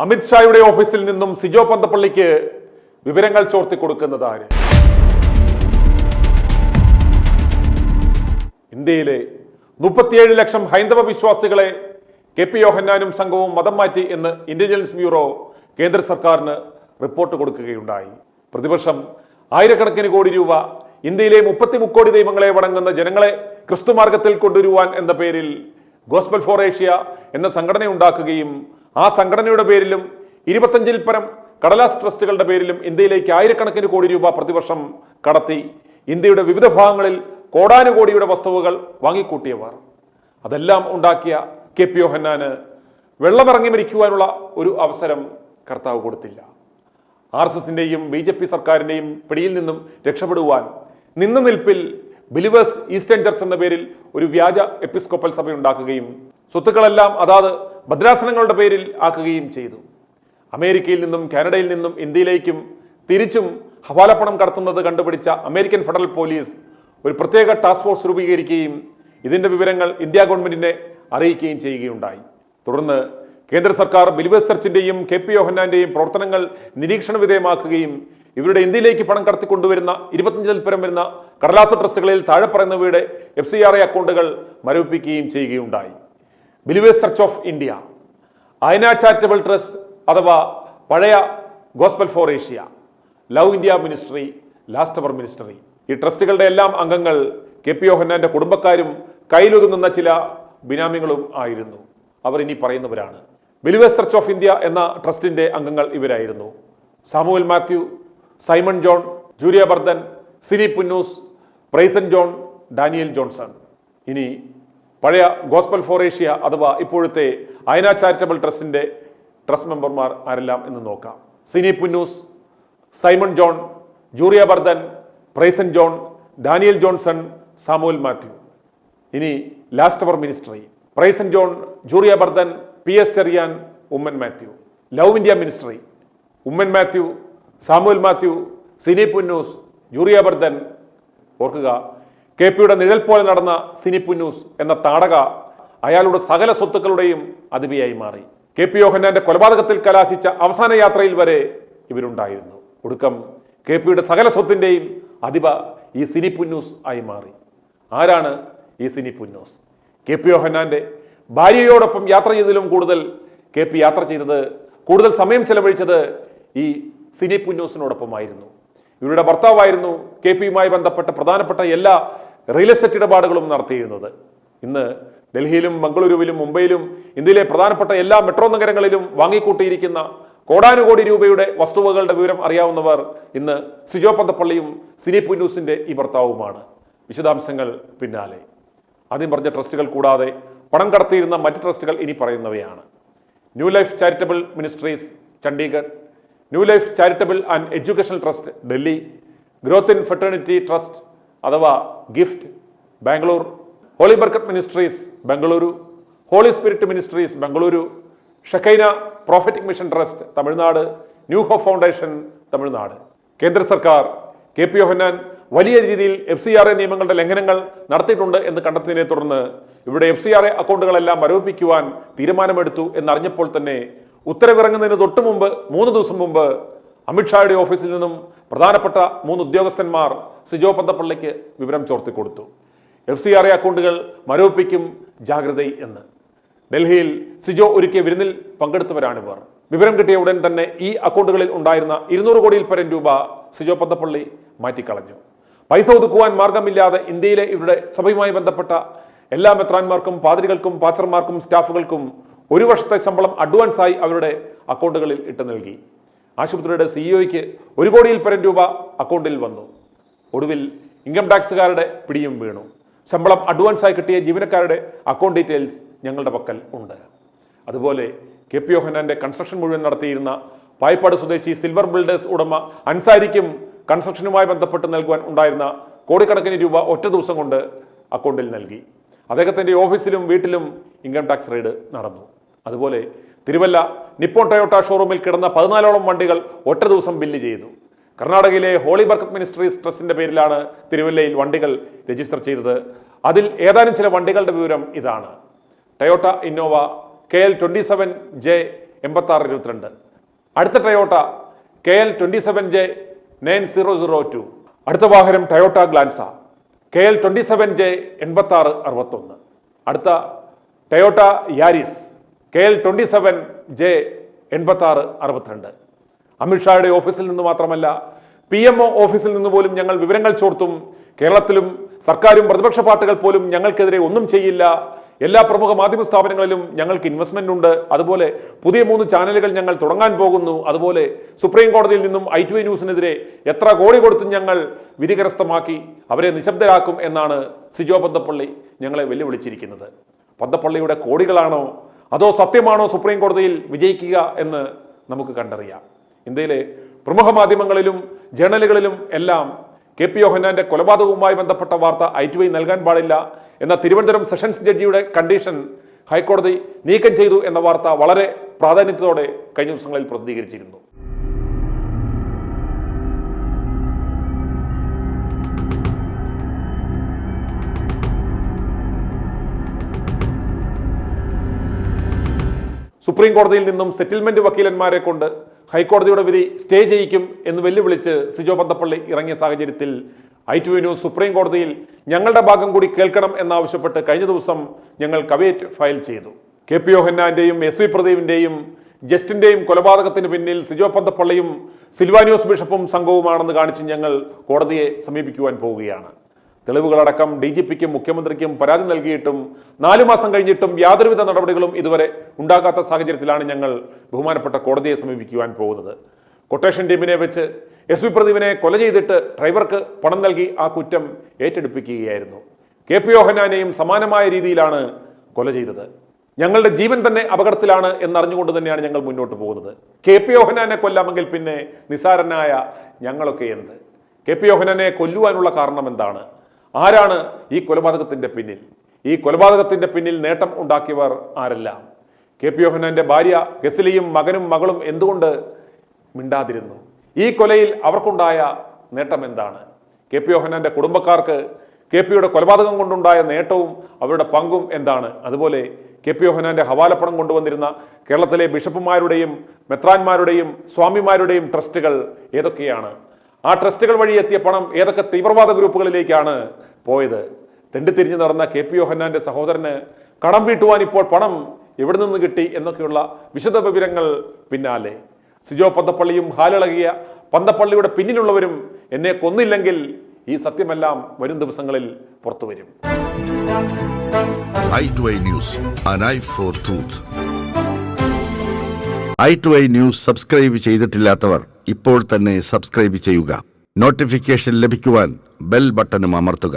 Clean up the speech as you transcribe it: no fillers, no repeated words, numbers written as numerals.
അമിത്ഷായുടെ ഓഫീസിൽ നിന്നും സിജോ പന്തപ്പള്ളിക്ക് വിവരങ്ങൾ ചോർത്തി കൊടുക്കുന്നത് ആര്? ഇന്ത്യയിലെ 37 ലക്ഷം ഹൈന്ദവ വിശ്വാസികളെ കെ പി യോഹന്നാനും സംഘവും മതം മാറ്റി എന്ന് ഇന്റലിജൻസ് ബ്യൂറോ കേന്ദ്ര സർക്കാരിന് റിപ്പോർട്ട് കൊടുക്കുകയുണ്ടായി. പ്രതിവർഷം ആയിരക്കണക്കിന് കോടി രൂപ ഇന്ത്യയിലെ 33 കോടി ദൈവങ്ങളെ വണങ്ങുന്ന ജനങ്ങളെ ക്രിസ്തുമാർഗത്തിൽ കൊണ്ടുവരുവാൻ എന്ന പേരിൽ ഗോസ്പൽ ഫോർ ഏഷ്യ എന്ന സംഘടന ഉണ്ടാക്കുകയും ആ സംഘടനയുടെ പേരിലും 25-ൽ പരം കടലാസ് ട്രസ്റ്റുകളുടെ പേരിലും ഇന്ത്യയിലേക്ക് ആയിരക്കണക്കിന് കോടി രൂപ പ്രതിവർഷം കടത്തി ഇന്ത്യയുടെ വിവിധ ഭാഗങ്ങളിൽ കോടാനുകോടിയുടെ വസ്തുവകൾ വാങ്ങിക്കൂട്ടിയവർ. അതെല്ലാം ഉണ്ടാക്കിയ കെ പി യോഹന്നാന് വെള്ളമിറങ്ങി മരിക്കുവാനുള്ള ഒരു അവസരം കർത്താവ് കൊടുത്തില്ല. RSSന്റെയും BJP സർക്കാരിന്റെയും പിടിയിൽ നിന്നും രക്ഷപ്പെടുവാൻ നിന്ന നിൽപ്പിൽ ബിലിവേഴ്സ് ഈസ്റ്റേൺ ചർച്ച് എന്ന പേരിൽ ഒരു വ്യാജ എപ്പിസ്കോപ്പൽ സഭ ഉണ്ടാക്കുകയും സ്വത്തുക്കളെല്ലാം അതാത് ഭദ്രാസനങ്ങളുടെ പേരിൽ ആക്കുകയും ചെയ്തു. അമേരിക്കയിൽ നിന്നും കാനഡയിൽ നിന്നും ഇന്ത്യയിലേക്കും തിരിച്ചും ഹവാലപ്പണം കടത്തുന്നത് കണ്ടുപിടിച്ച അമേരിക്കൻ ഫെഡറൽ പോലീസ് ഒരു പ്രത്യേക ടാസ്ക് ഫോഴ്സ് രൂപീകരിക്കുകയും ഇതിന്റെ വിവരങ്ങൾ ഇന്ത്യ ഗവൺമെന്റിനെ അറിയിക്കുകയും ചെയ്യുകയുണ്ടായി. തുടർന്ന് കേന്ദ്ര സർക്കാർ ബിലിവേഴ്സ് ചർച്ചിന്റെയും കെ പി യോഹന്നാന്റെയും പ്രവർത്തനങ്ങൾ നിരീക്ഷണ വിധേയമാക്കുകയും ഇവരുടെ ഇന്ത്യയിലേക്ക് പണം കടത്തിക്കൊണ്ടുവരുന്ന 25-ൽ പരം വരുന്ന കടലാസ ട്രസ്റ്റുകളിൽ താഴെ പറയുന്നവയുടെ FCRA അക്കൗണ്ടുകൾ മരവിപ്പിക്കുകയും ചെയ്യുകയുണ്ടായി. Believers church of India, Ayana charitable trust അഥവാ പഴയ gospel for Asia, love India ministry, last hour ministry, ഈ ട്രസ്റ്റുകളുടെ എല്ലാം അംഗങ്ങൾ കെ പി യോഹന്നാന്റെ കുടുംബക്കാരും കയ്യിലൊതുങ്ങുന്ന ചില ബിനാമികളും ആയിരുന്നു. അവർ ഇനി പറയുന്നവരാണ്. ബിലിവേഴ്സ് ചർച്ച് ഓഫ് ഇന്ത്യ എന്ന ട്രസ്റ്റിന്റെ അംഗങ്ങൾ ഇവരായിരുന്നു: Samuel Mathew, Simon John, Julia ബർദൻ, സിനി പുന്നൂസ്, പ്രൈസൻ ജോൺ, ഡാനിയൽ ജോൺസൺ. ഇനി പഴയ ഗോസ്പൽ ഫോർ ഏഷ്യ അഥവാ ഇപ്പോഴത്തെ അയന ചാരിറ്റബിൾ ട്രസ്റ്റിന്റെ ട്രസ്റ്റ് മെമ്പർമാർ ആരെല്ലാം എന്ന് നോക്കാം. Sini Punnoose, Simon John, Julia ബർദൻ, പ്രൈസൻ John, Daniel Johnson, Samuel Mathew. ഇനി ലാസ്റ്റ് അവർ മിനിസ്ട്രി: പ്രൈസൻ ജോൺ, ജൂലിയ ബർദൻ, PS Cherian, Oommen Mathew. Love India ministry: Oommen Mathew, Samuel Mathew, Sini Punnoose, Julia ബർദൻ. ഓർക്കുക, കെ പിയുടെ നിഴൽ പോലെ നടന്ന സിനി പുന്നൂസ് എന്ന താടക അയാളുടെ സകല സ്വത്തുക്കളുടെയും അധിപയായി മാറി. കെ പി യോഹന്നാന്റെ കൊലപാതകത്തിൽ കലാശിച്ച അവസാന യാത്രയിൽ വരെ ഇവരുണ്ടായിരുന്നു. ഒടുക്കം കെ പിയുടെ സകല സ്വത്തിന്റെയും അധിപ ഈ സിനി പുന്നൂസ് ആയി മാറി. ആരാണ് ഈ സിനി പുന്നൂസ്? കെ പി യോഹന്നാന്റെ ഭാര്യയോടൊപ്പം യാത്ര ചെയ്തതിലും കൂടുതൽ കെ പി യാത്ര ചെയ്തത്, കൂടുതൽ സമയം ചെലവഴിച്ചത് ഈ സിനി പുന്നൂസിനോടൊപ്പമായിരുന്നു. ഇവരുടെ ഭർത്താവായിരുന്നു കെ പിയുമായി ബന്ധപ്പെട്ട പ്രധാനപ്പെട്ട എല്ലാ റിയൽ എസ്റ്റേറ്റ് ഇടപാടുകളും നടത്തിയിരുന്നത്. ഇന്ന് ഡൽഹിയിലും ബംഗളൂരുവിലും മുംബൈയിലും ഇന്ത്യയിലെ പ്രധാനപ്പെട്ട എല്ലാ മെട്രോ നഗരങ്ങളിലും വാങ്ങിക്കൂട്ടിയിരിക്കുന്ന കോടാനുകോടി രൂപയുടെ വസ്തുവകളുടെ വിവരം അറിയാവുന്നവർ ഇന്ന് സിജോ പന്തപ്പള്ളിയും സിനി പുന്നൂസിന്റെ ഈ ഭർത്താവുമാണ്. വിശദാംശങ്ങൾ പിന്നാലെ. ആദ്യം പറഞ്ഞ ട്രസ്റ്റുകൾ കൂടാതെ പണം കടത്തിയിരുന്ന മറ്റ് ട്രസ്റ്റുകൾ ഇനി പറയുന്നവയാണ്: new life charitable ministries Chandigarh, new life charitable and educational trust Delhi, growth in fraternity trust അഥവാ gift Bangalore, holy Barkat ministries Bengaluru, holy spirit ministries Bengaluru, Shekinah prophetic mission trust Tamil Nadu, new hope foundation Tamil Nadu. കേന്ദ്ര സർക്കാർ കെ പി യോഹന്നാൻ വലിയ രീതിയിൽ FCRA നിയമങ്ങളുടെ ലംഘനങ്ങൾ നടത്തിയിട്ടുണ്ട് എന്ന് കണ്ടെത്തിയതിനെ തുടർന്ന് ഇവിടെ FCRA അക്കൗണ്ടുകളെല്ലാം മരവിപ്പിക്കുവാൻ തീരുമാനമെടുത്തു എന്നറിഞ്ഞപ്പോൾ തന്നെ ഉത്തരവിറങ്ങുന്നതിന് തൊട്ടു മുമ്പ് 3 ദിവസം മുമ്പ് അമിത്ഷായുടെ ഓഫീസിൽ നിന്നും പ്രധാനപ്പെട്ട 3 ഉദ്യോഗസ്ഥന്മാർ സിജോ പന്തപ്പള്ളിക്ക് വിവരം ചോർത്തിക്കൊടുത്തു. FCRA അക്കൗണ്ടുകൾ മരവിപ്പിക്കും, ജാഗ്രത എന്ന്. ഡൽഹിയിൽ സിജോ ഒരുക്കിയ വിരുന്നിൽ പങ്കെടുത്തവരാണിവർ. വിവരം കിട്ടിയ ഉടൻ തന്നെ ഈ അക്കൗണ്ടുകളിൽ ഉണ്ടായിരുന്ന 200 കോടിയിൽ പരം രൂപ സിജോ പന്തപ്പള്ളി മാറ്റിക്കളഞ്ഞു. പൈസ ഒതുക്കുവാൻ മാർഗമില്ലാതെ ഇന്ത്യയിലെ ഇവരുടെ സഭയുമായി ബന്ധപ്പെട്ട എല്ലാ മെത്രാന്മാർക്കും പാതിരികൾക്കും പാച്ചർമാർക്കും സ്റ്റാഫുകൾക്കും 1 വർഷത്തെ ശമ്പളം അഡ്വാൻസായി അവരുടെ അക്കൗണ്ടുകളിൽ ഇട്ട് നൽകി. ആശുപത്രിയുടെ CEOയ്ക്ക് 1 കോടിയിൽ പരം രൂപ അക്കൗണ്ടിൽ വന്നു. ഒടുവിൽ ഇൻകം ടാക്സുകാരുടെ പിടിയും വീണു. ശമ്പളം അഡ്വാൻസായി കിട്ടിയ ജീവനക്കാരുടെ അക്കൗണ്ട് ഡീറ്റെയിൽസ് ഞങ്ങളുടെ പക്കൽ ഉണ്ട്. അതുപോലെ കെ പി യോഹന്നാന്റെ കൺസ്ട്രക്ഷൻ മുഴുവൻ നടത്തിയിരുന്ന പായിപ്പാട് സ്വദേശി സിൽവർ ബിൽഡേഴ്സ് ഉടമ അൻസാരിക്കും കൺസ്ട്രക്ഷനുമായി ബന്ധപ്പെട്ട് നൽകുവാൻ ഉണ്ടായിരുന്ന കോടിക്കണക്കിന് രൂപ ഒറ്റ ദിവസം കൊണ്ട് അക്കൗണ്ടിൽ നൽകി. അദ്ദേഹത്തിന്റെ ഓഫീസിലും വീട്ടിലും ഇൻകം ടാക്സ് റെയ്ഡ് നടന്നു. അതുപോലെ തിരുവല്ല നിപ്പോൺ ടൊയോട്ട ഷോറൂമിൽ കിടന്ന 14ഓളം വണ്ടികൾ ഒറ്റ ദിവസം ബില്ല് ചെയ്തു. കർണാടകയിലെ ഹോളി ബർക്കത്ത് മിനിസ്ട്രീസ് ട്രസ്റ്റിന്റെ പേരിലാണ് തിരുവല്ലയിൽ വണ്ടികൾ രജിസ്റ്റർ ചെയ്തത്. അതിൽ ഏതാനും ചില വണ്ടികളുടെ വിവരം ഇതാണ്: ടൊയോട്ട ഇന്നോവ KL 27J 8622. അടുത്ത ടൊയോട്ട KL 27J 9002. അടുത്ത വാഹനം ടൊയോട്ട ഗ്ലാൻസ KL 27J 8661. അടുത്ത ടൊയോട്ട യാരിസ് KL 27J 8662. അമിത്ഷായുടെ ഓഫീസിൽ നിന്ന് മാത്രമല്ല PMO ഓഫീസിൽ നിന്ന് പോലും ഞങ്ങൾ വിവരങ്ങൾ ചോർത്തും. കേരളത്തിലും സർക്കാരും പ്രതിപക്ഷ പാർട്ടികൾ പോലും ഞങ്ങൾക്കെതിരെ ഒന്നും ചെയ്യില്ല. എല്ലാ പ്രമുഖ മാധ്യമ സ്ഥാപനങ്ങളിലും ഞങ്ങൾക്ക് ഇൻവെസ്റ്റ്മെന്റ് ഉണ്ട്. അതുപോലെ പുതിയ 3 ചാനലുകൾ ഞങ്ങൾ തുടങ്ങാൻ പോകുന്നു. അതുപോലെ സുപ്രീം കോടതിയിൽ നിന്നും i2i ന്യൂസിനെതിരെ എത്ര കോടി കൊടുത്തും ഞങ്ങൾ വിധി കരസ്ഥമാക്കി അവരെ നിശബ്ദരാക്കും എന്നാണ് സിജോ പന്തപ്പള്ളി ഞങ്ങളെ വെല്ലുവിളിച്ചിരിക്കുന്നത്. പന്തപ്പള്ളിയുടെ കോടികളാണോ അതോ സത്യമാണോ സുപ്രീം കോടതിയിൽ വിജയിക്കുക എന്ന് നമുക്ക് കണ്ടറിയാം. ഇന്ത്യയിലെ പ്രമുഖ മാധ്യമങ്ങളിലും ജേണലുകളിലും എല്ലാം KP യോഹന്നാന്റെ കൊലപാതകവുമായി ബന്ധപ്പെട്ട വാർത്ത i2i നൽകാൻ പാടില്ല എന്ന തിരുവനന്തപുരം സെഷൻസ് ജഡ്ജിയുടെ കണ്ടീഷൻ ഹൈക്കോടതി നീക്കം ചെയ്തു എന്ന വാർത്ത വളരെ പ്രാധാന്യത്തോടെ കഴിഞ്ഞ ദിവസങ്ങളിൽ പ്രസിദ്ധീകരിച്ചിരുന്നു. സുപ്രീം കോടതിയിൽ നിന്നും സെറ്റിൽമെന്റ് വക്കീലന്മാരെ കൊണ്ട് ഹൈക്കോടതിയുടെ വിധി സ്റ്റേ ചെയ്യിക്കും എന്ന് വെല്ലുവിളിച്ച് സിജോ പന്തപ്പള്ളി ഇറങ്ങിയ സാഹചര്യത്തിൽ i2i ന്യൂസ് സുപ്രീം കോടതിയിൽ ഞങ്ങളുടെ ഭാഗം കൂടി കേൾക്കണം എന്നാവശ്യപ്പെട്ട് കഴിഞ്ഞ ദിവസം ഞങ്ങൾ കവേറ്റ് ഫയൽ ചെയ്തു. KP യോഹന്നാന്റെയും SV പ്രദീപിന്റെയും ജസ്റ്റിന്റെയും കൊലപാതകത്തിന് പിന്നിൽ സിജോ പന്തപ്പള്ളിയും സിൽവാനിയോസ് ബിഷപ്പും സംഘവുമാണെന്ന് കാണിച്ച് ഞങ്ങൾ കോടതിയെ സമീപിക്കുവാൻ പോവുകയാണ്. തെളിവുകളടക്കം DGPക്കും മുഖ്യമന്ത്രിക്കും പരാതി നൽകിയിട്ടും 4 മാസം കഴിഞ്ഞിട്ടും യാതൊരുവിധ നടപടികളും ഇതുവരെ ഉണ്ടാകാത്ത സാഹചര്യത്തിലാണ് ഞങ്ങൾ ബഹുമാനപ്പെട്ട കോടതിയെ സമീപിക്കുവാൻ പോകുന്നത്. കൊട്ടേഷൻ ടീമിനെ വെച്ച് SV പ്രദീപിനെ കൊല ചെയ്തിട്ട് ഡ്രൈവർക്ക് പണം നൽകി ആ കുറ്റം ഏറ്റെടുപ്പിക്കുകയായിരുന്നു. KP യോഹന്നാനെയും സമാനമായ രീതിയിലാണ് കൊല ചെയ്തത്. ഞങ്ങളുടെ ജീവൻ തന്നെ അപകടത്തിലാണ് എന്നറിഞ്ഞുകൊണ്ട് തന്നെയാണ് ഞങ്ങൾ മുന്നോട്ട് പോകുന്നത്. KP യോഹന്നാനെ കൊല്ലാമെങ്കിൽ പിന്നെ നിസാരനായ ഞങ്ങളൊക്കെ എന്ത്? KP യോഹന്നാനെ കൊല്ലുവാനുള്ള കാരണം എന്താണ്? ആരാണ് ഈ കൊലപാതകത്തിന്റെ പിന്നിൽ? ഈ കൊലപാതകത്തിന്റെ പിന്നിൽ നേട്ടം ഉണ്ടാക്കിയവർ ആരെല്ലാം? KP യോഹന്നാന്റെ ഭാര്യ ഗസലിയും മകനും മകളും എന്തുകൊണ്ട് മിണ്ടാതിരുന്നു? ഈ കൊലയിൽ അവർക്കുണ്ടായ നേട്ടം എന്താണ്? KP യോഹന്നാന്റെ കുടുംബക്കാർക്ക് KPയുടെ കൊലപാതകം കൊണ്ടുണ്ടായ നേട്ടവും അവരുടെ പങ്കും എന്താണ്? അതുപോലെ KP യോഹന്നാന്റെ ഹവാലപ്പണം കൊണ്ടുവന്നിരുന്ന കേരളത്തിലെ ബിഷപ്പുമാരുടെയും മെത്രാന്മാരുടെയും സ്വാമിമാരുടെയും ട്രസ്റ്റുകൾ ഏതൊക്കെയാണ്? ആ ട്രസ്റ്റുകൾ വഴി എത്തിയ പണം ഏതൊക്കെ തീവ്രവാദ ഗ്രൂപ്പുകളിലേക്കാണ് പോയത്? തെണ്ടിത്തിരിഞ്ഞ് നടന്ന KP യോഹന്നാന്റെ സഹോദരന് കടം വീട്ടുവാൻ ഇപ്പോൾ പണം എവിടെ നിന്ന് കിട്ടി എന്നൊക്കെയുള്ള വിശദ വിവരങ്ങൾ പിന്നാലെ. സിജോ പന്തപ്പള്ളിയും ഹാലിളകിയ പന്തപ്പള്ളിയുടെ പിന്നിലുള്ളവരും എന്നെ കൊന്നില്ലെങ്കിൽ ഈ സത്യമെല്ലാം വരും ദിവസങ്ങളിൽ പുറത്തു വരും. i2i News, an eye for truth. i2i News subscribe ചെയ്തിട്ടില്ലാത്തവർ ഇപ്പോൾ തന്നെ സബ്സ്ക്രൈബ് ചെയ്യുക. നോട്ടിഫിക്കേഷൻ ലഭിക്കുവാൻ ബെൽ ബട്ടണും അമർത്തുക.